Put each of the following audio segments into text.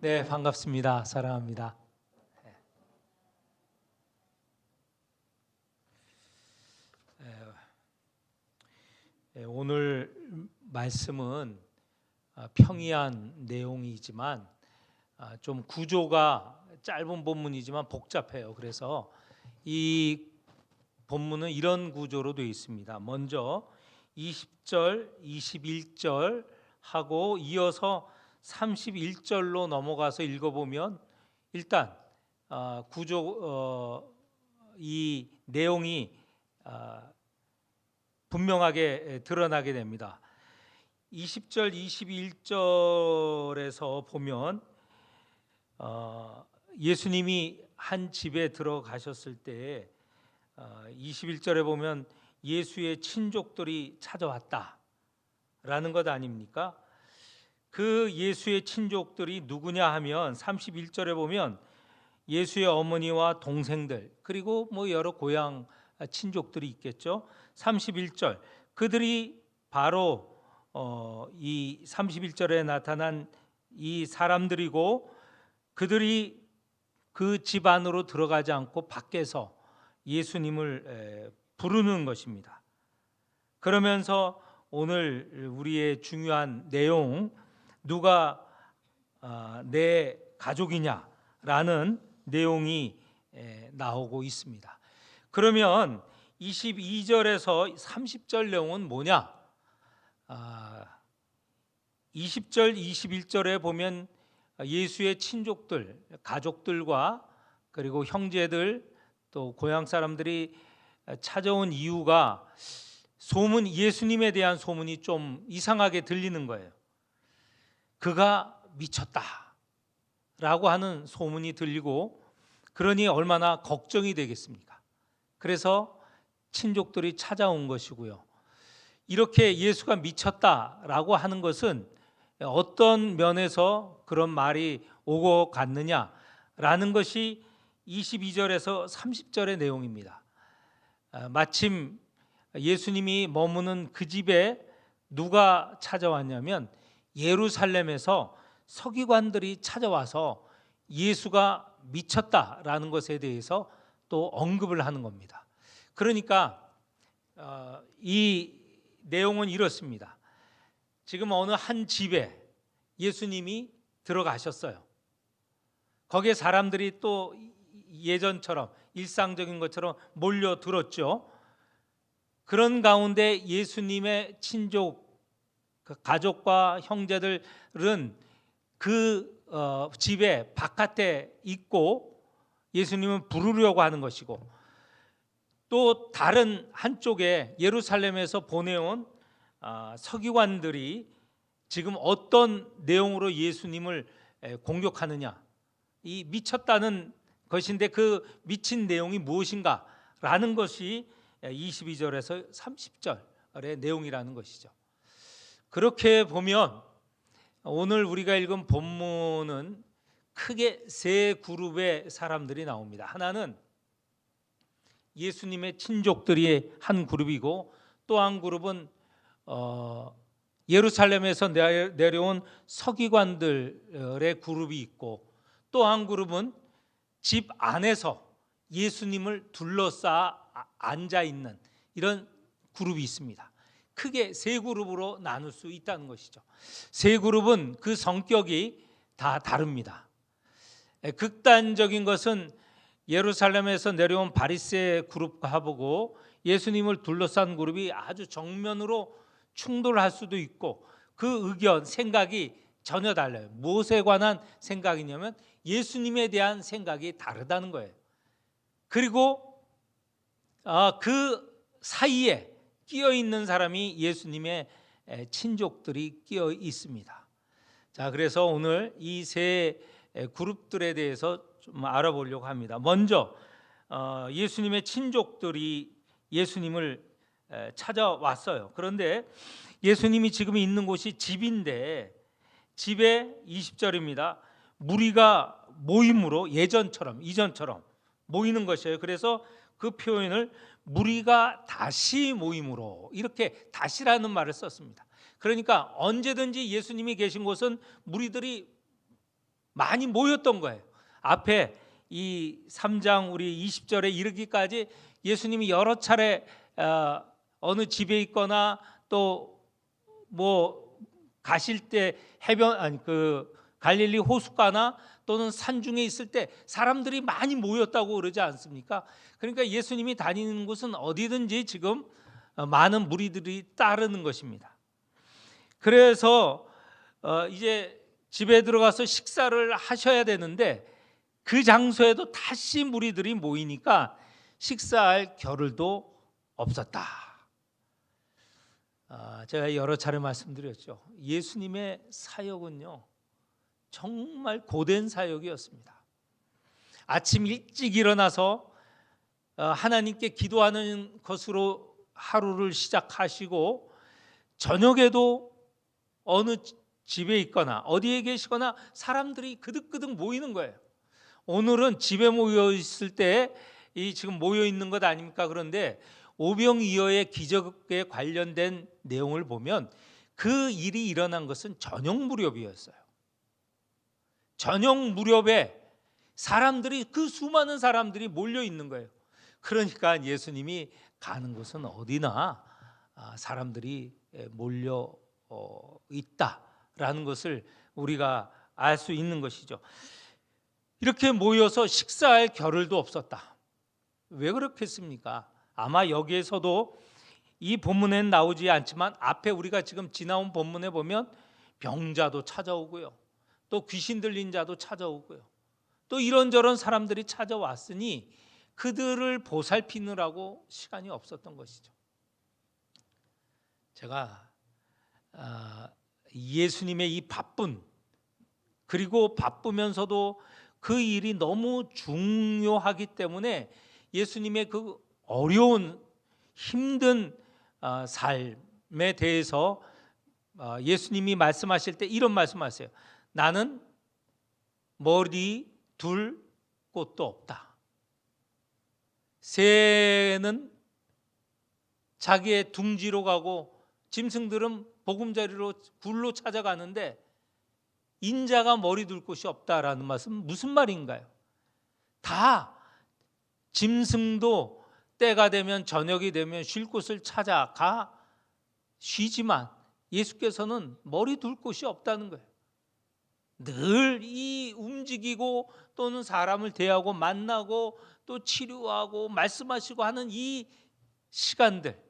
네, 반갑습니다. 사랑합니다. 오늘 말씀은 평이한 내용이지만 좀 구조가 짧은 본문이지만 복잡해요. 그래서 이 본문은 이런 구조로 되어 있습니다. 먼저 20절, 21절 하고 이어서 31절로 넘어가서 읽어보면 일단 이 내용이 분명하게 드러나게 됩니다. 20절, 21절에서 보면 예수님이 한 집에 들어가셨을 때 21절에 보면 예수의 친족들이 찾아왔다라는 것 아닙니까? 그 예수의 친족들이 누구냐 하면 31절에 보면 예수의 어머니와 동생들 그리고 여러 고향 친족들이 있겠죠. 31절 그들이 바로 이 31절에 나타난 이 사람들이고 그들이 그 집 안으로 들어가지 않고 밖에서 예수님을 부르는 것입니다. 그러면서 오늘 우리의 중요한 내용 누가 내 가족이냐라는 내용이 나오고 있습니다. 그러면 22절에서 30절 내용은 뭐냐? 20절, 21절에 보면 예수의 친족들, 가족들과 그리고 형제들 또 고향 사람들이 찾아온 이유가 예수님에 대한 소문이 좀 이상하게 들리는 거예요. 그가 미쳤다라고 하는 소문이 들리고 그러니 얼마나 걱정이 되겠습니까? 그래서 친족들이 찾아온 것이고요. 이렇게 예수가 미쳤다라고 하는 것은 어떤 면에서 그런 말이 오고 갔느냐라는 것이 22절에서 30절의 내용입니다. 마침 예수님이 머무는 그 집에 누가 찾아왔냐면 예루살렘에서 서기관들이 찾아와서 예수가 미쳤다라는 것에 대해서 또 언급을 하는 겁니다. 그러니까 이 내용은 이렇습니다. 지금 어느 한 집에 예수님이 들어가셨어요. 거기에 사람들이 또 예전처럼 일상적인 것처럼 몰려들었죠. 그런 가운데 예수님의 친족, 가족과 형제들은 그 집에 바깥에 있고 예수님은 부르려고 하는 것이고 또 다른 한쪽에 예루살렘에서 보내온 서기관들이 지금 어떤 내용으로 예수님을 공격하느냐, 이 미쳤다는 것인데 그 미친 내용이 무엇인가라는 것이 22절에서 30절의 내용이라는 것이죠. 그렇게 보면 오늘 우리가 읽은 본문은 크게 세 그룹의 사람들이 나옵니다. 하나는 예수님의 친족들이 한 그룹이고 또 한 그룹은 예루살렘에서 내려온 서기관들의 그룹이 있고 또 한 그룹은 집 안에서 예수님을 둘러싸 앉아 있는 이런 그룹이 있습니다. 크게 세 그룹으로 나눌 수 있다는 것이죠. 세 그룹은 그 성격이 다 다릅니다. 극단적인 것은 예루살렘에서 내려온 바리새 그룹과 보고 예수님을 둘러싼 그룹이 아주 정면으로 충돌할 수도 있고 그 의견, 생각이 전혀 달라요. 무엇에 관한 생각이냐면 예수님에 대한 생각이 다르다는 거예요. 그리고 그 사이에 끼어 있는 사람이 예수님의 친족들이 끼어 있습니다. 자, 그래서 오늘 이 세 그룹들에 대해서 좀 알아보려고 합니다. 먼저 예수님의 친족들이 예수님을 찾아왔어요. 그런데 예수님이 지금 있는 곳이 집인데 집에 20절입니다. 무리가 모임으로 이전처럼 모이는 것이에요. 그래서 그 표현을 무리가 다시 모임으로 이렇게 다시라는 말을 썼습니다. 그러니까 언제든지 예수님이 계신 곳은 무리들이 많이 모였던 거예요. 앞에 이 3장 우리 20절에 이르기까지 예수님이 여러 차례 어느 집에 있거나 또 뭐 가실 때 해변 아니 그 갈릴리 호숫가나 또는 산중에 있을 때 사람들이 많이 모였다고 그러지 않습니까? 그러니까 예수님이 다니는 곳은 어디든지 지금 많은 무리들이 따르는 것입니다. 그래서 이제 집에 들어가서 식사를 하셔야 되는데 그 장소에도 다시 무리들이 모이니까 식사할 겨를도 없었다. 제가 여러 차례 말씀드렸죠. 예수님의 사역은요 정말 고된 사역이었습니다. 아침 일찍 일어나서 하나님께 기도하는 것으로 하루를 시작하시고 저녁에도 어느 집에 있거나 어디에 계시거나 사람들이 그득그득 모이는 거예요. 오늘은 집에 모여 있을 때 이 지금 모여 있는 것 아닙니까? 그런데 오병이어의 기적에 관련된 내용을 보면 그 일이 일어난 것은 저녁 무렵이었어요. 저녁 무렵에 사람들이 그 수많은 사람들이 몰려 있는 거예요. 그러니까 예수님이 가는 곳은 어디나 사람들이 몰려 있다라는 것을 우리가 알 수 있는 것이죠. 이렇게 모여서 식사할 겨를도 없었다. 왜 그렇겠습니까? 아마 여기에서도 이 본문엔 나오지 않지만 앞에 우리가 지금 지나온 본문에 보면 병자도 찾아오고요, 또 귀신 들린 자도 찾아오고요, 또 이런저런 사람들이 찾아왔으니 그들을 보살피느라고 시간이 없었던 것이죠. 제가 예수님의 이 바쁜, 그리고 바쁘면서도 그 일이 너무 중요하기 때문에 예수님의 그 어려운 힘든 삶에 대해서 예수님이 말씀하실 때 이런 말씀하세요. 나는 머리 둘 곳도 없다. 새는 자기의 둥지로 가고 짐승들은 보금자리로 굴로 찾아가는데 인자가 머리 둘 곳이 없다라는 말씀 무슨 말인가요? 다 짐승도 때가 되면 저녁이 되면 쉴 곳을 찾아가 쉬지만 예수께서는 머리 둘 곳이 없다는 거예요. 늘 이 움직이고 또는 사람을 대하고 만나고 또 치료하고 말씀하시고 하는 이 시간들,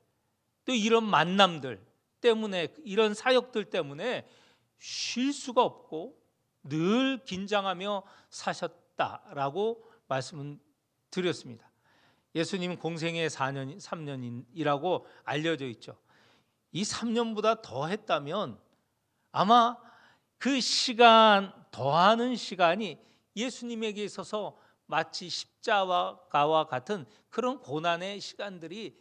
또 이런 만남들 때문에, 이런 사역들 때문에 쉴 수가 없고 늘 긴장하며 사셨다라고 말씀은 드렸습니다. 예수님은 공생애 3년이라고 알려져 있죠. 이 3년보다 더 했다면 아마 그 시간, 더하는 시간이 예수님에게 있어서 마치 십자가와 같은 그런 고난의 시간들이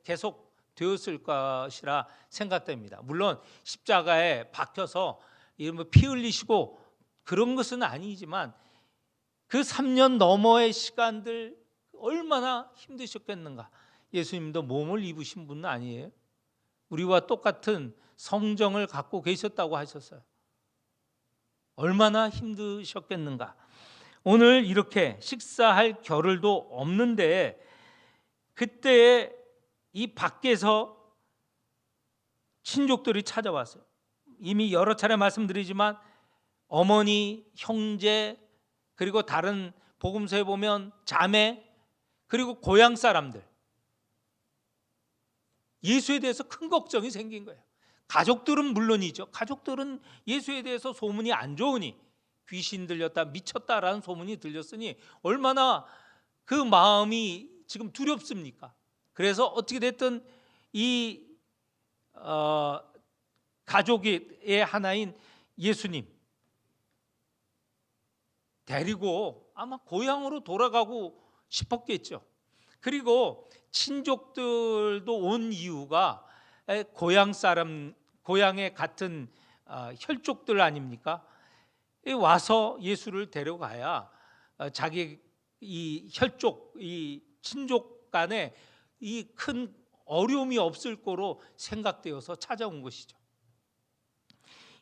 계속 되었을 것이라 생각됩니다. 물론 십자가에 박혀서 피 흘리시고 그런 것은 아니지만 그 3년 너머의 시간들 얼마나 힘드셨겠는가. 예수님도 몸을 입으신 분은 아니에요. 우리와 똑같은 성정을 갖고 계셨다고 하셨어요. 얼마나 힘드셨겠는가. 오늘 이렇게 식사할 겨를도 없는데 그때 이 밖에서 친족들이 찾아왔어요. 이미 여러 차례 말씀드리지만 어머니, 형제, 그리고 다른 복음서에 보면 자매, 그리고 고향 사람들, 예수에 대해서 큰 걱정이 생긴 거예요. 가족들은 물론이죠. 가족들은 예수에 대해서 소문이 안 좋으니, 귀신 들렸다, 미쳤다라는 소문이 들렸으니 얼마나 그 마음이 지금 두렵습니까? 그래서 어떻게 됐든 이 가족의 하나인 예수님 데리고 아마 고향으로 돌아가고 싶었겠죠. 그리고 친족들도 온 이유가 고향 사람, 고향의 같은 혈족들 아닙니까? 와서 예수를 데려가야 자기 이 혈족, 이 친족 간에 이 큰 어려움이 없을 거로 생각되어서 찾아온 것이죠.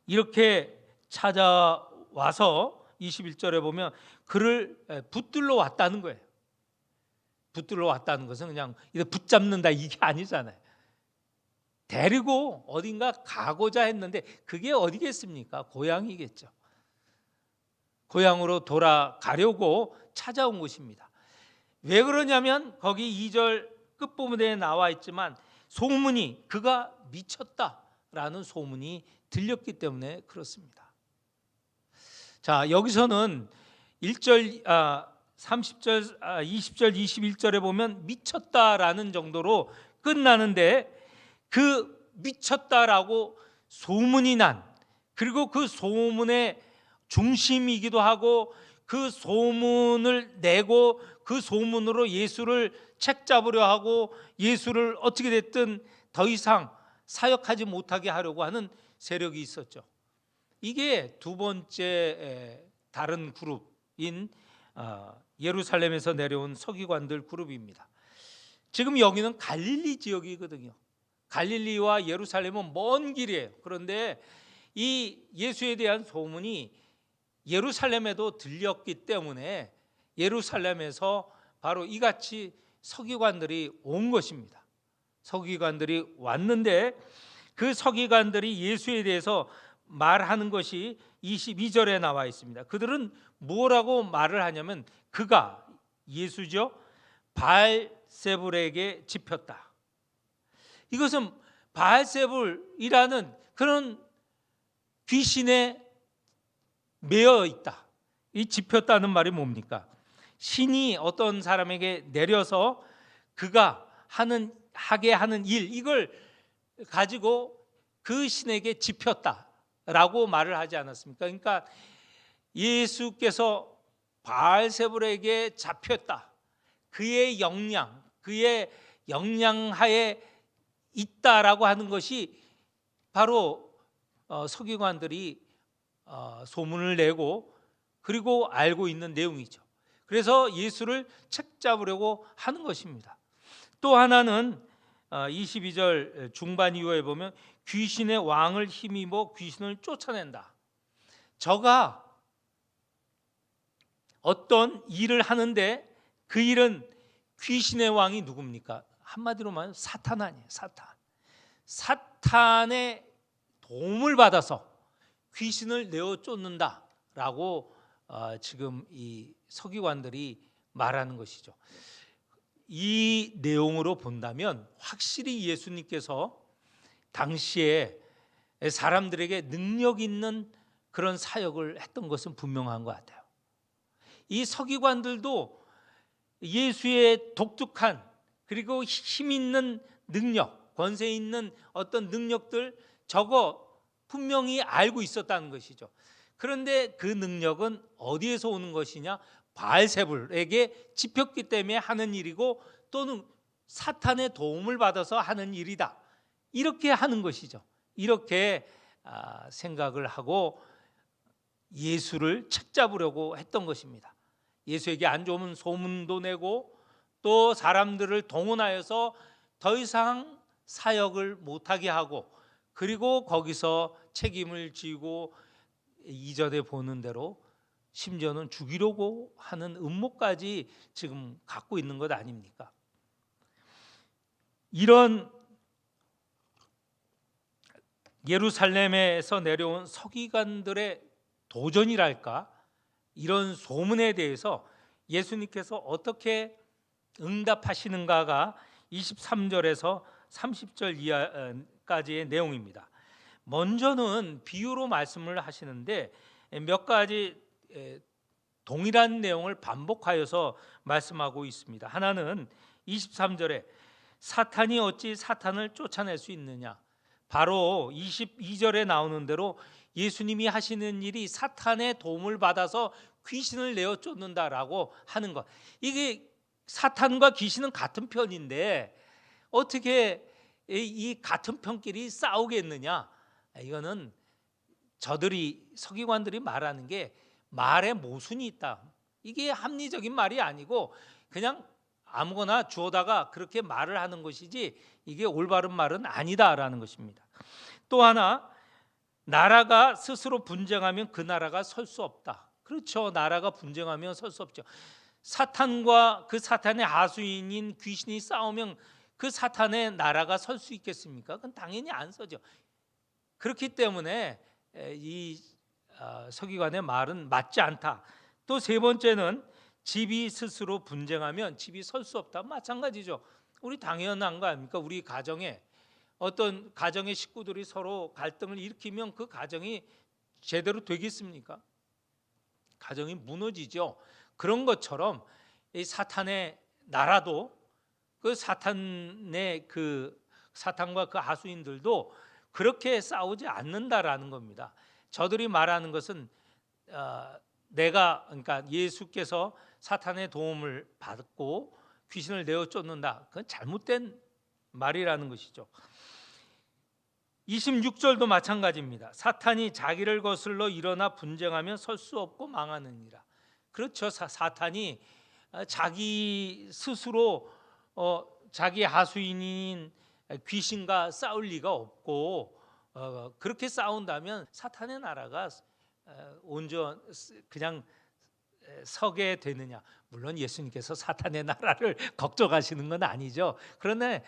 이렇게 찾아와서 21절에 보면 그를 붙들러 왔다는 거예요. 붙들러 왔다는 것은 그냥 붙잡는다 이게 아니잖아요. 데리고 어딘가 가고자 했는데 그게 어디겠습니까? 고향이겠죠. 고향으로 돌아가려고 찾아온 것입니다. 왜 그러냐면 거기 2절 끝부분에 나와 있지만 소문이 그가 미쳤다라는 소문이 들렸기 때문에 그렇습니다. 자, 여기서는 1절 30절 20절 21절에 보면 미쳤다라는 정도로 끝나는데 그 미쳤다라고 소문이 난, 그리고 그 소문의 중심이기도 하고 그 소문을 내고 그 소문으로 예수를 책잡으려 하고 예수를 어떻게 됐든 더 이상 사역하지 못하게 하려고 하는 세력이 있었죠. 이게 두 번째 다른 그룹인 예루살렘에서 내려온 서기관들 그룹입니다. 지금 여기는 갈릴리 지역이거든요. 갈릴리와 예루살렘은 먼 길이에요. 그런데 이 예수에 대한 소문이 예루살렘에도 들렸기 때문에 예루살렘에서 바로 이같이 서기관들이 온 것입니다. 서기관들이 왔는데 그 서기관들이 예수에 대해서 말하는 것이 22절에 나와 있습니다. 그들은 뭐라고 말을 하냐면 그가, 예수죠, 바알세불에게 집혔다. 이것은 바알세불이라는 그런 귀신에 매여 있다. 이 집혔다는 말이 뭡니까? 신이 어떤 사람에게 내려서 그가 하게 하는 일, 이걸 가지고 그 신에게 집혔다라고 말을 하지 않았습니까? 그러니까 예수께서 바알세불에게 잡혔다. 그의 영향하에 있다라고 하는 것이 바로 서기관들이 소문을 내고 그리고 알고 있는 내용이죠. 그래서 예수를 책잡으려고 하는 것입니다. 또 하나는 22절 중반 이후에 보면 귀신의 왕을 힘입어 귀신을 쫓아낸다. 저가 어떤 일을 하는데 그 일은 귀신의 왕이 누굽니까? 한마디로 말하면 사탄 아니에요. 사탄의 도움을 받아서 귀신을 내어 쫓는다라고 지금 이 서기관들이 말하는 것이죠. 이 내용으로 본다면 확실히 예수님께서 당시에 사람들에게 능력 있는 그런 사역을 했던 것은 분명한 것 같아요. 이 서기관들도 예수의 독특한 그리고 힘 있는 능력, 권세 있는 어떤 능력들 저거 분명히 알고 있었다는 것이죠. 그런데 그 능력은 어디에서 오는 것이냐? 바알세불에게 집혔기 때문에 하는 일이고 또는 사탄의 도움을 받아서 하는 일이다. 이렇게 하는 것이죠. 이렇게 생각을 하고 예수를 책잡으려고 했던 것입니다. 예수에게 안 좋은 소문도 내고 또 사람들을 동원하여서 더 이상 사역을 못하게 하고 그리고 거기서 책임을 지고 이전에 보는 대로 심지어는 죽이려고 하는 음모까지 지금 갖고 있는 것 아닙니까? 이런 예루살렘에서 내려온 서기관들의 도전이랄까, 이런 소문에 대해서 예수님께서 어떻게 응답하시는가가 23절에서 30절 이하까지의 내용입니다. 먼저는 비유로 말씀을 하시는데 몇 가지 동일한 내용을 반복하여서 말씀하고 있습니다. 하나는 23절에 사탄이 어찌 사탄을 쫓아낼 수 있느냐. 바로 22절에 나오는 대로 예수님이 하시는 일이 사탄의 도움을 받아서 귀신을 내어 쫓는다라고 하는 것. 이게 사탄과 귀신은 같은 편인데 어떻게 이 같은 편끼리 싸우겠느냐? 이거는 저들이 서기관들이 말하는 게 말에 모순이 있다. 이게 합리적인 말이 아니고 그냥 아무거나 주워다가 그렇게 말을 하는 것이지 이게 올바른 말은 아니다라는 것입니다. 또 하나, 나라가 스스로 분쟁하면 그 나라가 설 수 없다. 그렇죠. 나라가 분쟁하면 설 수 없죠. 사탄과 그 사탄의 하수인인 귀신이 싸우면 그 사탄의 나라가 설 수 있겠습니까? 그건 당연히 안 서죠. 그렇기 때문에 이 서기관의 말은 맞지 않다. 또 세 번째는 집이 스스로 분쟁하면 집이 설 수 없다. 마찬가지죠. 우리 당연한 거 아닙니까? 우리 가정에 어떤 가정의 식구들이 서로 갈등을 일으키면 그 가정이 제대로 되겠습니까? 가정이 무너지죠. 그런 것처럼 이 사탄의 나라도 그 사탄의 사탄과 그 하수인들도 그렇게 싸우지 않는다라는 겁니다. 저들이 말하는 것은 그러니까 예수께서 사탄의 도움을 받고 귀신을 내어 쫓는다. 그건 잘못된 말이라는 것이죠. 26절도 마찬가지입니다. 사탄이 자기를 거슬러 일어나 분쟁하면 설 수 없고 망하느니라. 그렇죠. 사탄이 자기 스스로 자기 하수인인 귀신과 싸울 리가 없고 그렇게 싸운다면 사탄의 나라가 온전 그냥 서게 되느냐? 물론 예수님께서 사탄의 나라를 걱정하시는 건 아니죠. 그러나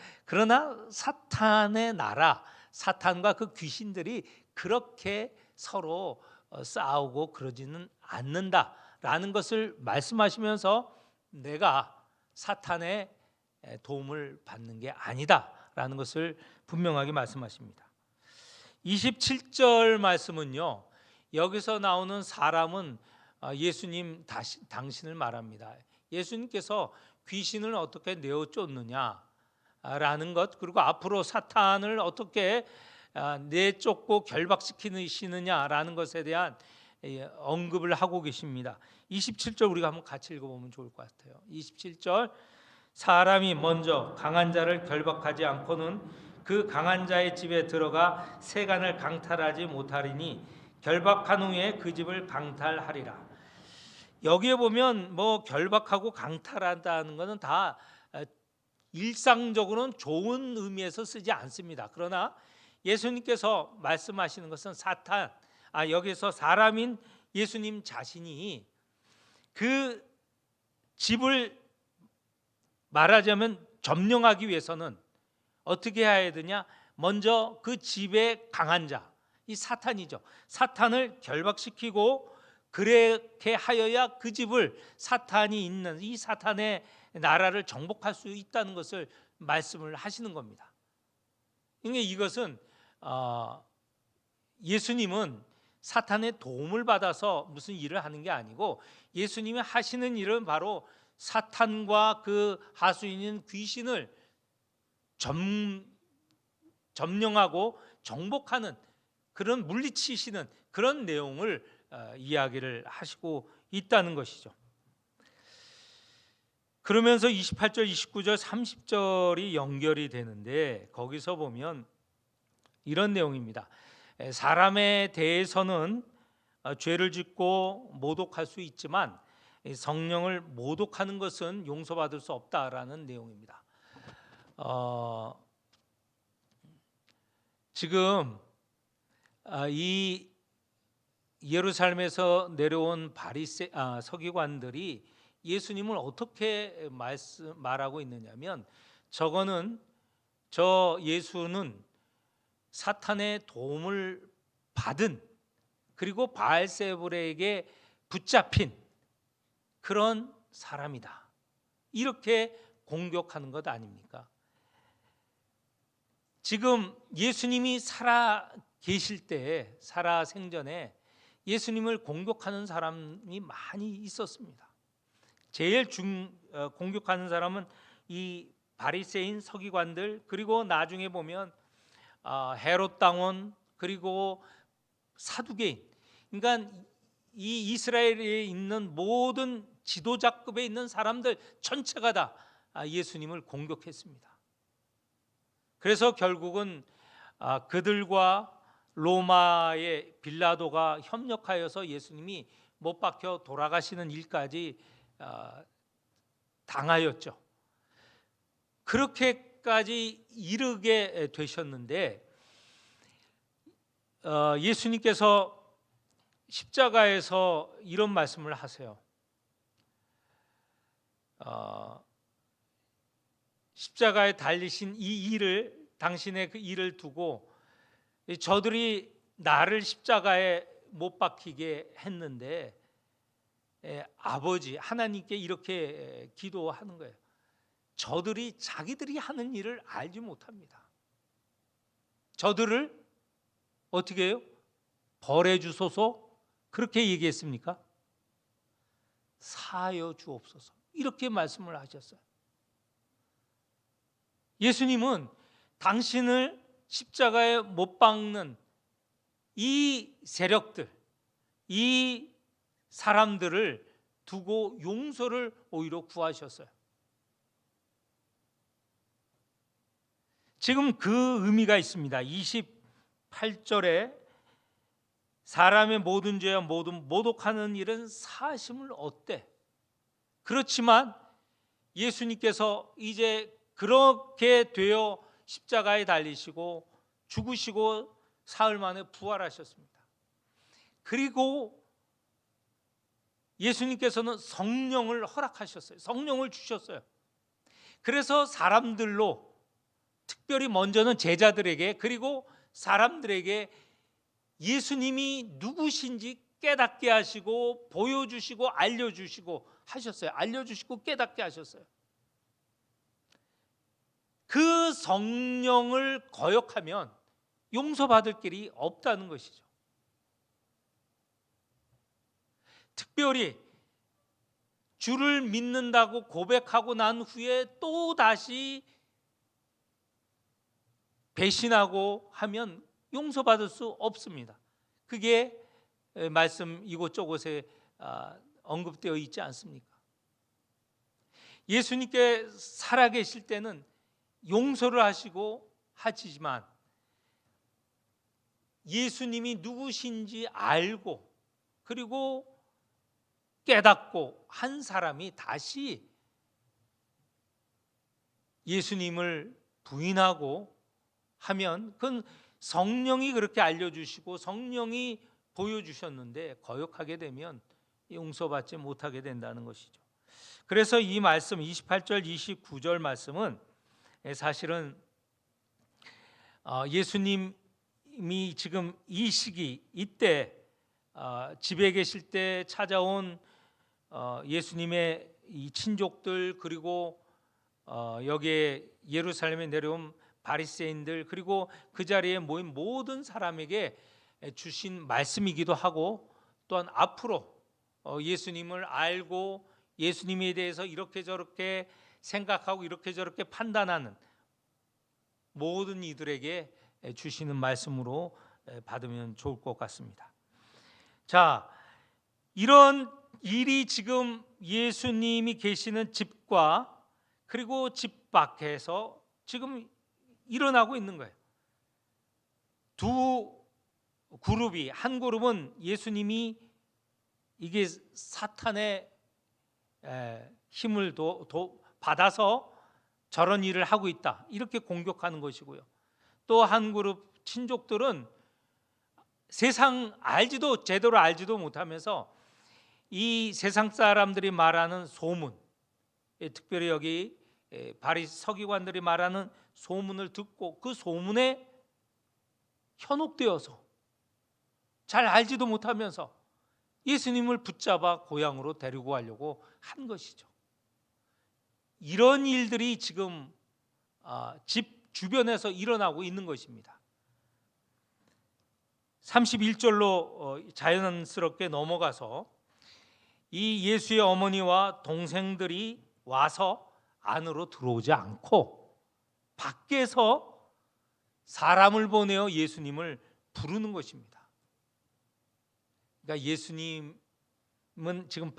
사탄의 나라, 사탄과 그 귀신들이 그렇게 서로 싸우고 그러지는 않는다라는 것을 말씀하시면서 내가 사탄의 도움을 받는 게 아니다라는 것을 분명하게 말씀하십니다. 27절 말씀은요. 여기서 나오는 사람은 예수님 당신을 말합니다. 예수님께서 귀신을 어떻게 내어 쫓느냐라는 것, 그리고 앞으로 사탄을 어떻게 내쫓고 결박시키시느냐라는 것에 대한 언급을 하고 계십니다. 27절 우리가 한번 같이 읽어보면 좋을 것 같아요. 27절 사람이 먼저 강한 자를 결박하지 않고는 그 강한 자의 집에 들어가 세간을 강탈하지 못하리니 결박한 후에 그 집을 강탈하리라. 여기에 보면 뭐 결박하고 강탈한다는 것은 다 일상적으로는 좋은 의미에서 쓰지 않습니다. 그러나 예수님께서 말씀하시는 것은 여기서 사람인 예수님 자신이 그 집을 말하자면 점령하기 위해서는 어떻게 해야 되냐? 먼저 그 집의 강한 자, 이 사탄이죠. 사탄을 결박시키고 그렇게 하여야 그 집을 사탄이 있는 이 사탄의 나라를 정복할 수 있다는 것을 말씀을 하시는 겁니다. 그러니까 이것은 예수님은 사탄의 도움을 받아서 무슨 일을 하는 게 아니고 예수님이 하시는 일은 바로 사탄과 그 하수인인 귀신을 점령하고 정복하는 그런 물리치시는 그런 내용을 이야기를 하시고 있다는 것이죠. 그러면서 28절, 29절, 30절이 연결이 되는데 거기서 보면 이런 내용입니다. 사람에 대해서는 죄를 짓고 모독할 수 있지만 성령을 모독하는 것은 용서받을 수 없다라는 내용입니다. 지금 이 예루살렘에서 내려온 서기관들이 예수님을 어떻게 말하고 있느냐면 저 예수는 사탄의 도움을 받은 그리고 바알세불에게 붙잡힌 그런 사람이다. 이렇게 공격하는 것 아닙니까? 지금 예수님이 살아 계실 때, 살아 생전에 예수님을 공격하는 사람이 많이 있었습니다. 제일 공격하는 사람은 이 바리새인 서기관들, 그리고 나중에 보면 헤롯 당원, 그리고 사두개인. 그러니까 이 이스라엘에 있는 모든 지도자급에 있는 사람들 전체가 다 예수님을 공격했습니다. 그래서 결국은 그들과 로마의 빌라도가 협력하여서 예수님이 못 박혀 돌아가시는 일까지 당하였죠. 그렇게까지 이르게 되셨는데 예수님께서 십자가에서 이런 말씀을 하세요. 십자가에 달리신 이 일을, 당신의 그 일을 두고 저들이 나를 십자가에 못 박히게 했는데 아버지 하나님께 이렇게 기도하는 거예요. 저들이 자기들이 하는 일을 알지 못합니다. 저들을 어떻게 해요? 벌해 주소서. 그렇게 얘기했습니까? 사하여 주옵소서. 이렇게 말씀을 하셨어요. 예수님은 당신을 십자가에 못 박는 이 세력들, 이 사람들을 두고 용서를 오히려 구하셨어요. 지금 그 의미가 있습니다. 28절에 사람의 모든 죄와 모든 모독하는 일은 사하심을 얻되, 그렇지만 예수님께서 이제 그렇게 되어 십자가에 달리시고 죽으시고 사흘 만에 부활하셨습니다. 그리고 예수님께서는 성령을 허락하셨어요. 성령을 주셨어요. 그래서 사람들로, 특별히 먼저는 제자들에게, 그리고 사람들에게 예수님이 누구신지 깨닫게 하시고 보여주시고 알려주시고 하셨어요. 알려주시고 깨닫게 하셨어요. 그 성령을 거역하면 용서받을 길이 없다는 것이죠. 특별히 주를 믿는다고 고백하고 난 후에 또 다시 배신하고 하면 용서받을 수 없습니다. 그게 말씀 이곳저곳에 언급되어 있지 않습니까? 예수님께 살아계실 때는 용서를 하시고 하시지만 예수님이 누구신지 알고 그리고 깨닫고 한 사람이 다시 예수님을 부인하고 하면 그건 성령이 그렇게 알려주시고 성령이 보여주셨는데 거역하게 되면 용서받지 못하게 된다는 것이죠. 그래서 이 말씀 28절 29절 말씀은 사실은 예수님이 지금 이 시기 이때 집에 계실 때 찾아온 예수님의 이 친족들, 그리고 여기에 예루살렘에 내려온 바리새인들, 그리고 그 자리에 모인 모든 사람에게 주신 말씀이기도 하고, 또한 앞으로 예수님을 알고 예수님에 대해서 이렇게 저렇게 생각하고 이렇게 저렇게 판단하는 모든 이들에게 주시는 말씀으로 받으면 좋을 것 같습니다. 자, 이런 일이 지금 예수님이 계시는 집과 그리고 집 밖에서 지금 일어나고 있는 거예요. 두 그룹이, 한 그룹은 예수님이 이게 사탄의 힘을 받아서 저런 일을 하고 있다 이렇게 공격하는 것이고요. 또 한 그룹 친족들은 세상 제대로 알지도 못하면서 이 세상 사람들이 말하는 소문, 특별히 여기 서기관들이 말하는 소문을 듣고 그 소문에 현혹되어서 잘 알지도 못하면서 예수님을 붙잡아 고향으로 데리고 가려고 한 것이죠. 이런 일들이 지금 집 주변에서 일어나고 있는 것입니다. 31절로 자연스럽게 넘어가서 이 예수의 어머니와 동생들이 와서 안으로 들어오지 않고 밖에서 사람을 보내어 예수님을 부르는 것입니다. 그러니까 예수님은 지금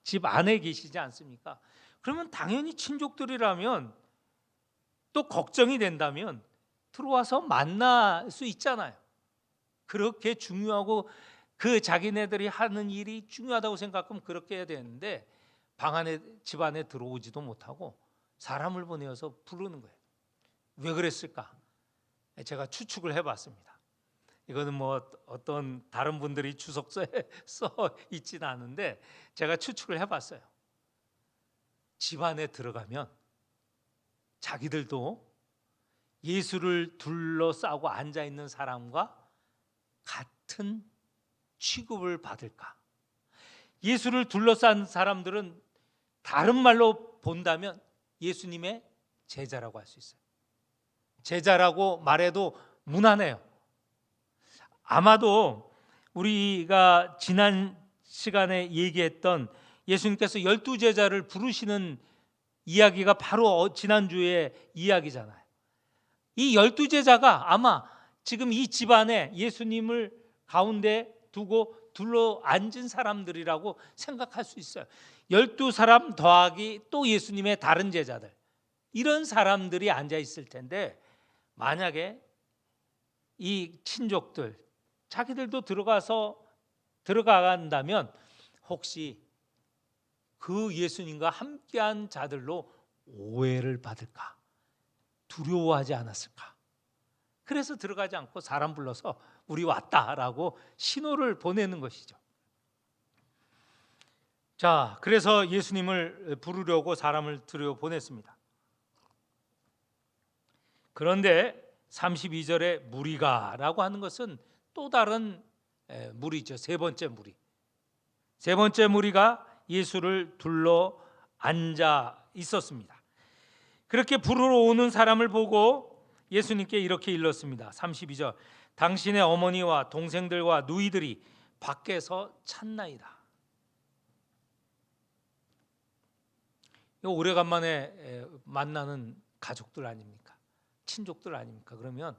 집 안에 계시지 않습니까? 그러면 당연히 친족들이라면 또 걱정이 된다면 들어와서 만날 수 있잖아요. 그렇게 중요하고 그 자기네들이 하는 일이 중요하다고 생각하면 그렇게 해야 되는데 집 안에 들어오지도 못하고 사람을 보내어서 부르는 거예요. 왜 그랬을까? 제가 추측을 해봤습니다. 이거는 뭐 어떤 다른 분들이 주석서에 써 있지는 않은데 제가 추측을 해봤어요. 집안에 들어가면 자기들도 예수를 둘러싸고 앉아 있는 사람과 같은 취급을 받을까? 예수를 둘러싼 사람들은 다른 말로 본다면 예수님의 제자라고 할 수 있어요. 제자라고 말해도 무난해요. 아마도 우리가 지난 시간에 얘기했던 예수님께서 12제자를 부르시는 이야기가 바로 지난주의 이야기잖아요. 이 12제자가 아마 지금 이 집안에 예수님을 가운데 두고 둘러 앉은 사람들이라고 생각할 수 있어요. 12사람 더하기 또 예수님의 다른 제자들, 이런 사람들이 앉아 있을 텐데, 만약에 이 친족들 자기들도 들어간다면 혹시 그 예수님과 함께한 자들로 오해를 받을까, 두려워하지 않았을까? 그래서 들어가지 않고 사람 불러서 우리 왔다라고 신호를 보내는 것이죠. 자, 그래서 예수님을 부르려고 사람을 들여보냈습니다. 그런데 32절에 무리가라고 하는 것은 또 다른 무리죠. 세 번째 무리. 세 번째 무리가 예수를 둘러 앉아 있었습니다. 그렇게 부르러 오는 사람을 보고 예수님께 이렇게 일렀습니다. 32절. 당신의 어머니와 동생들과 누이들이 밖에서 찾나이다. 오래간만에 만나는 가족들 아닙니까? 친족들 아닙니까? 그러면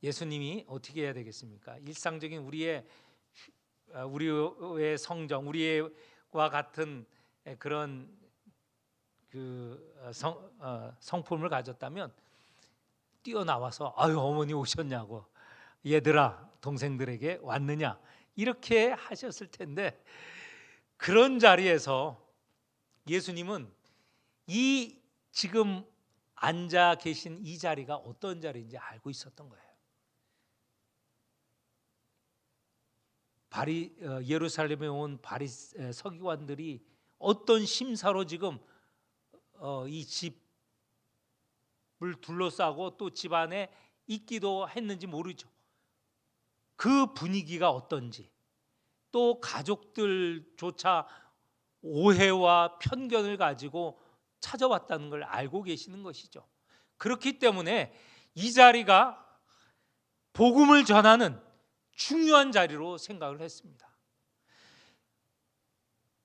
예수님이 어떻게 해야 되겠습니까? 일상적인 우리의 성정, 우리와 같은 그런 성품을 가졌다면 뛰어나와서 아유 어머니 오셨냐고, 얘들아 동생들에게 왔느냐, 이렇게 하셨을 텐데, 그런 자리에서 예수님은 이 지금 앉아 계신 이 자리가 어떤 자리인지 알고 있었던 거예요. 예루살렘에 온 서기관들이 어떤 심사로 지금 이 집을 둘러싸고 또 집 안에 있기도 했는지 모르죠. 그 분위기가 어떤지, 또 가족들조차 오해와 편견을 가지고 찾아왔다는 걸 알고 계시는 것이죠. 그렇기 때문에 이 자리가 복음을 전하는 중요한 자리로 생각을 했습니다.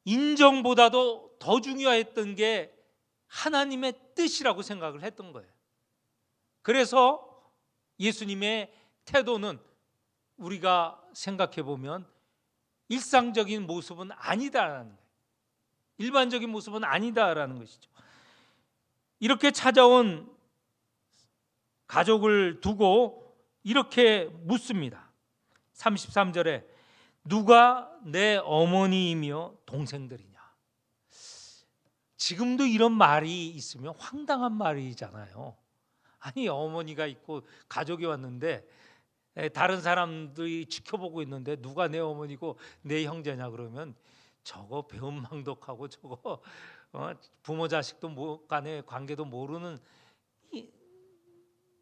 인정보다도 더 중요했던 게 하나님의 뜻이라고 생각을 했던 거예요. 그래서 예수님의 태도는 우리가 생각해 보면 일상적인 모습은 아니다라는 거예요. 일반적인 모습은 아니다라는 것이죠. 이렇게 찾아온 가족을 두고 이렇게 묻습니다. 33절에 누가 내 어머니이며 동생들이냐. 지금도 이런 말이 있으면 황당한 말이잖아요. 아니 어머니가 있고 가족이 왔는데 다른 사람들이 지켜보고 있는데 누가 내 어머니고 내 형제냐 그러면 저거 배은망덕하고 저거 부모 자식도 간의 관계도 모르는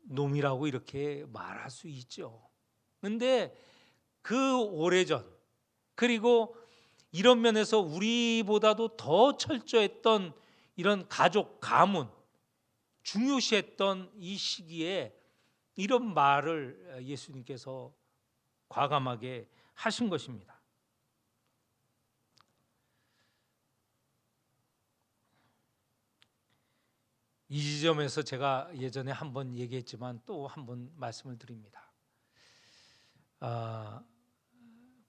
놈이라고 이렇게 말할 수 있죠. 근데 그 오래전, 그리고 이런 면에서 우리보다도 더 철저했던 이런 가족 가문, 중요시했던 이 시기에 이런 말을 예수님께서 과감하게 하신 것입니다. 이 지점에서 제가 예전에 한번 얘기했지만 또 한번 말씀을 드립니다.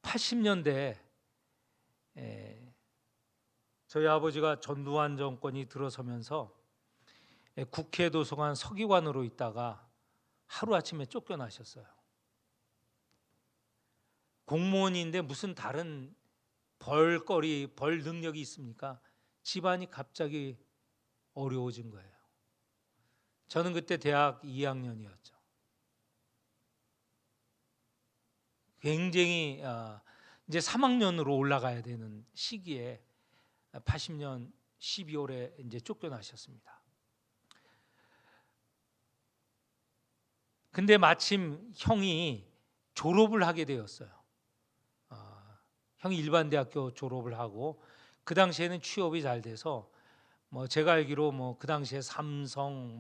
80년대 저희 아버지가 전두환 정권이 들어서면서 국회 도서관 서기관으로 있다가 하루아침에 쫓겨나셨어요. 공무원인데 무슨 다른 벌 능력이 있습니까? 집안이 갑자기 어려워진 거예요. 저는 그때 대학 2학년이었죠. 굉장히 이제 3학년으로 올라가야 되는 시기에 80년 12월에 이제 쫓겨나셨습니다. 근데 마침 형이 졸업을 하게 되었어요. 형이 일반대학교 졸업을 하고 그 당시에는 취업이 잘 돼서 뭐 제가 알기로 뭐 그 당시에 삼성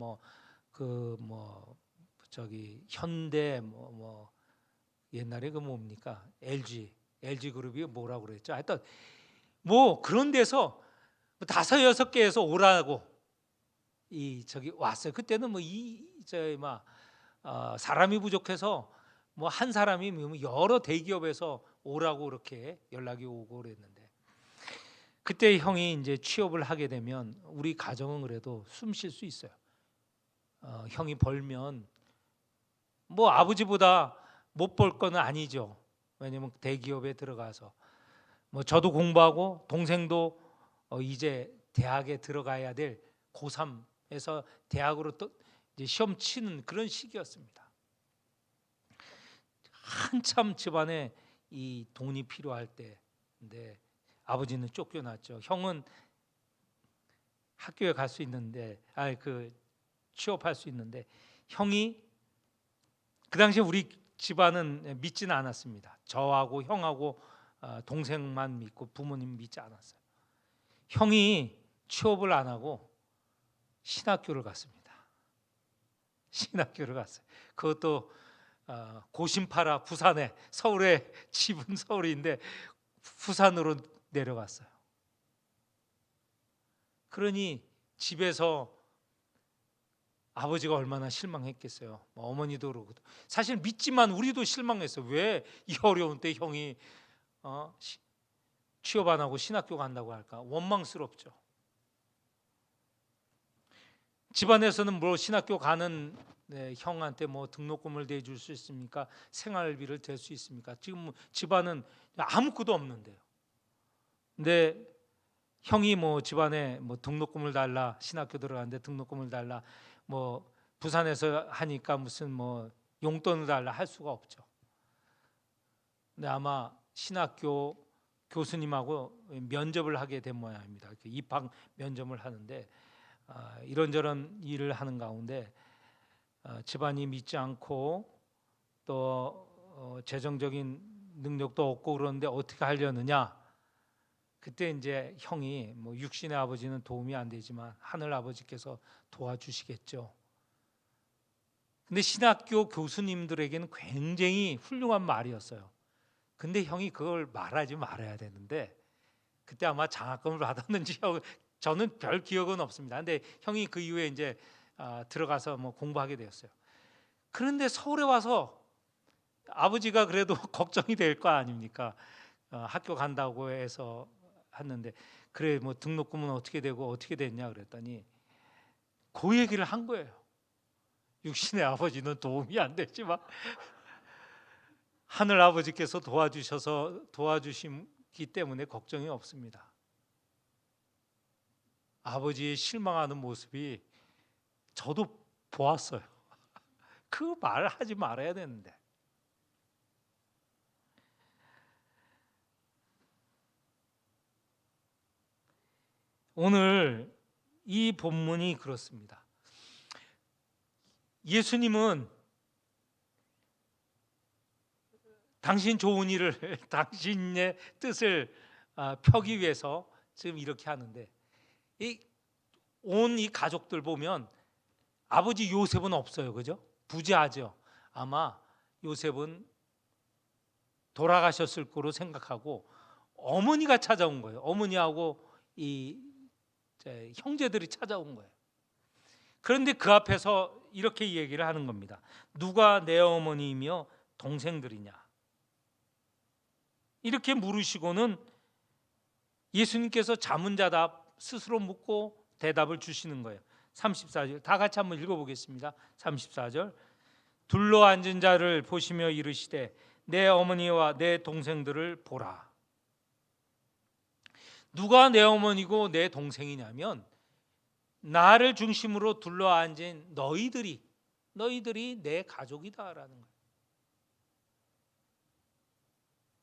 저기 현대 뭐 옛날에 그 뭡니까 LG 그룹이 뭐라고 그랬죠? 하여튼 뭐 그런 데서 뭐 5-6개에서 오라고 이 저기 왔어요. 그때는 뭐 사람이 부족해서 뭐 한 사람이 여러 대기업에서 오라고 그렇게 연락이 오고 그랬는데, 그때 형이 이제 취업을 하게 되면 우리 가정은 그래도 숨 쉴 수 있어요. 형이 벌면 뭐 아버지보다 못 벌 거는 아니죠. 왜냐면 대기업에 들어가서 뭐 저도 공부하고 동생도 이제 대학에 들어가야 될 고3에서 대학으로 또 이제 시험 치는 그런 시기였습니다. 한참 집안에 이 돈이 필요할 때인데 아버지는 쫓겨났죠. 형은 학교에 갈 수 있는데 취업할 수 있는데 형이 그 당시에 우리 집안은 믿지는 않았습니다. 저하고 형하고 동생만 믿고 부모님 믿지 않았어요. 형이 취업을 안 하고 신학교를 갔습니다. 신학교를 갔어요. 그것도 고심파라 부산에, 서울에 집은 서울인데 부산으로 내려갔어요. 그러니 집에서 아버지가 얼마나 실망했겠어요. 어머니도 그러고 사실 믿지만 우리도 실망했어요. 왜 이 어려운 때 형이 취업 안 하고 신학교 간다고 할까? 원망스럽죠. 집안에서는 뭐 신학교 가는 형한테 뭐 등록금을 대줄 수 있습니까? 생활비를 댈 수 있습니까? 지금 뭐 집안은 아무것도 없는데요. 근데 형이 뭐 집안에 뭐 등록금을 달라, 신학교 들어가는데 등록금을 달라, 뭐 부산에서 하니까 무슨 뭐 용돈을 달라 할 수가 없죠. 근데 아마 신학교 교수님하고 면접을 하게 된 모양입니다. 입학 면접을 하는데 이런저런 일을 하는 가운데 집안이 믿지 않고 또 재정적인 능력도 없고 그러는데 어떻게 하려느냐. 그때 이제 형이 뭐 육신의 아버지는 도움이 안 되지만 하늘 아버지께서 도와주시겠죠. 근데 신학교 교수님들에게는 굉장히 훌륭한 말이었어요. 근데 형이 그걸 말하지 말아야 되는데 그때 아마 장학금을 받았는지 저는 별 기억은 없습니다. 근데 형이 그 이후에 이제 들어가서 뭐 공부하게 되었어요. 그런데 서울에 와서 아버지가 그래도 걱정이 될 거 아닙니까? 학교 간다고 해서 했는데 그래 뭐 등록금은 어떻게 되고 어떻게 됐냐 그랬더니 그 얘기를 한 거예요. 육신의 아버지는 도움이 안 되지만 하늘 아버지께서 도와주시기 때문에 걱정이 없습니다. 아버지의 실망하는 모습이 저도 보았어요. 그 말 하지 말아야 되는데. 오늘 이 본문이 그렇습니다. 예수님은 당신 좋은 일을 당신의 뜻을 펴기 위해서 지금 이렇게 하는데 온 이 가족들 보면 아버지 요셉은 없어요. 그죠? 부자죠. 아마 요셉은 돌아가셨을 거로 생각하고 어머니가 찾아온 거예요. 어머니하고 이 형제들이 찾아온 거예요. 그런데 그 앞에서 이렇게 얘기를 하는 겁니다. 누가 내 어머니이며 동생들이냐? 이렇게 물으시고는 예수님께서 자문자답 스스로 묻고 대답을 주시는 거예요. 34절 다 같이 한번 읽어보겠습니다. 34절 둘러앉은 자를 보시며 이르시되 내 어머니와 내 동생들을 보라. 누가 내 어머니고 내 동생이냐면 나를 중심으로 둘러앉은 너희들이 내 가족이다라는 거예요.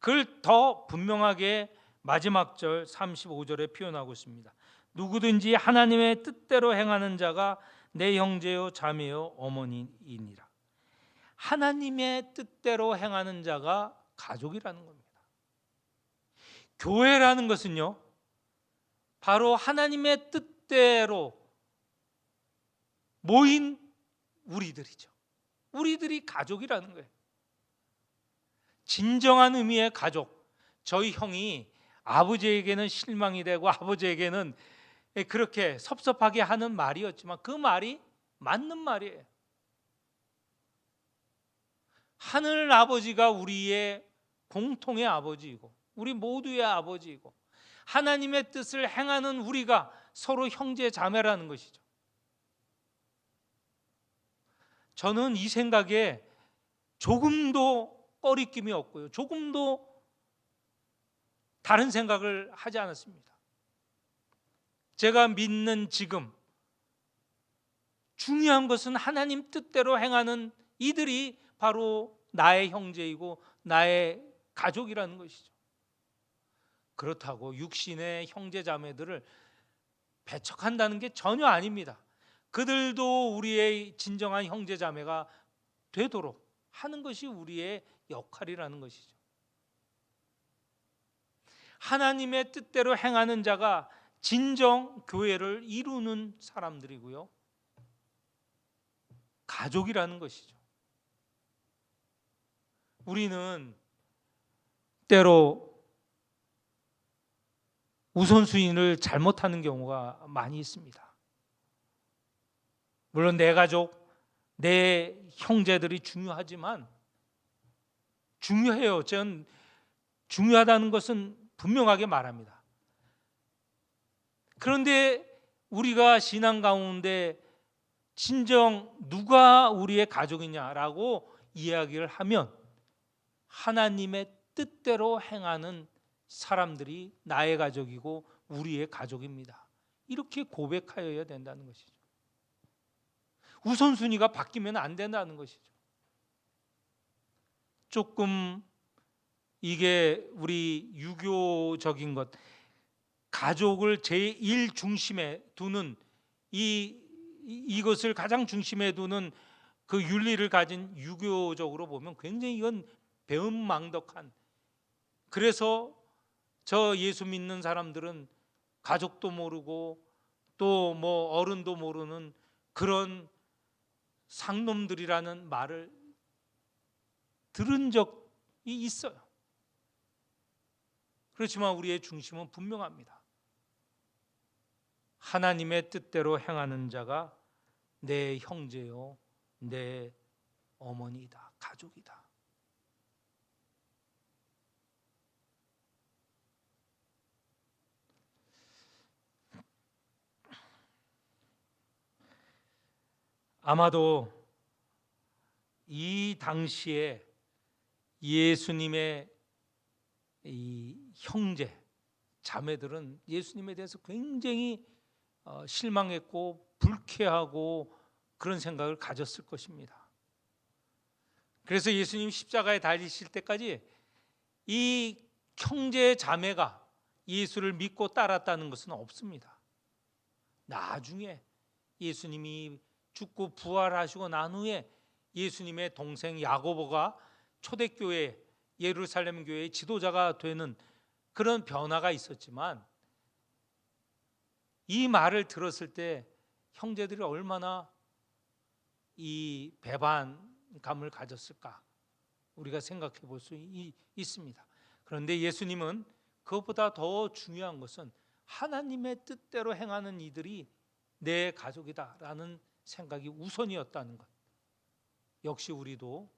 그걸 더 분명하게 마지막 절 35절에 표현하고 있습니다. 누구든지 하나님의 뜻대로 행하는 자가 내 형제요 자매요 어머니이니라. 하나님의 뜻대로 행하는 자가 가족이라는 겁니다. 교회라는 것은요, 바로 하나님의 뜻대로 모인 우리들이죠. 우리들이 가족이라는 거예요. 진정한 의미의 가족. 저희 형이 아버지에게는 실망이 되고 아버지에게는 그렇게 섭섭하게 하는 말이었지만 그 말이 맞는 말이에요. 하늘 아버지가 우리의 공통의 아버지이고 우리 모두의 아버지이고 하나님의 뜻을 행하는 우리가 서로 형제 자매라는 것이죠. 저는 이 생각에 조금도 꺼리낌이 없고요, 조금도 다른 생각을 하지 않았습니다. 제가 믿는 지금 중요한 것은 하나님 뜻대로 행하는 이들이 바로 나의 형제이고 나의 가족이라는 것이죠. 그렇다고 육신의 형제 자매들을 배척한다는 게 전혀 아닙니다. 그들도 우리의 진정한 형제 자매가 되도록 하는 것이 우리의 역할이라는 것이죠. 하나님의 뜻대로 행하는 자가 진정 교회를 이루는 사람들이고요, 가족이라는 것이죠. 우리는 때로 우선순위를 잘못하는 경우가 많이 있습니다. 물론 내 가족, 내 형제들이 중요하지만 중요해요. 저는 중요하다는 것은 분명하게 말합니다. 그런데 우리가 신앙 가운데 진정 누가 우리의 가족이냐라고 이야기를 하면 하나님의 뜻대로 행하는 사람들이 나의 가족이고 우리의 가족입니다. 이렇게 고백하여야 된다는 것이죠. 우선순위가 바뀌면 안 된다는 것이죠. 조금 이게 우리 유교적인 것, 가족을 제1 중심에 두는 이것을 가장 중심에 두는 그 윤리를 가진 유교적으로 보면 굉장히 이건 배은망덕한, 그래서 저 예수 믿는 사람들은 가족도 모르고 또 뭐 어른도 모르는 그런 상놈들이라는 말을 들은 적이 있어요. 그렇지만 우리의 중심은 분명합니다. 하나님의 뜻대로 행하는 자가 내 형제요 내 어머니다, 가족이다. 아마도 이 당시에 예수님의 이 형제 자매들은 예수님에 대해서 굉장히 실망했고 불쾌하고 그런 생각을 가졌을 것입니다. 그래서 예수님 십자가에 달리실 때까지 이 형제 자매가 예수를 믿고 따랐다는 것은 없습니다. 나중에 예수님이 죽고 부활하시고 난 후에 예수님의 동생 야고보가 초대교회 예루살렘 교회의 지도자가 되는 그런 변화가 있었지만 이 말을 들었을 때 형제들이 얼마나 이 배반감을 가졌을까 우리가 생각해 볼 수 있습니다. 그런데 예수님은 그것보다 더 중요한 것은 하나님의 뜻대로 행하는 이들이 내 가족이다라는 생각이 우선이었다는 것. 역시 우리도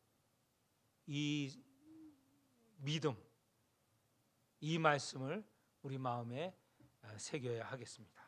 이 믿음, 이 말씀을 우리 마음에 새겨야 하겠습니다.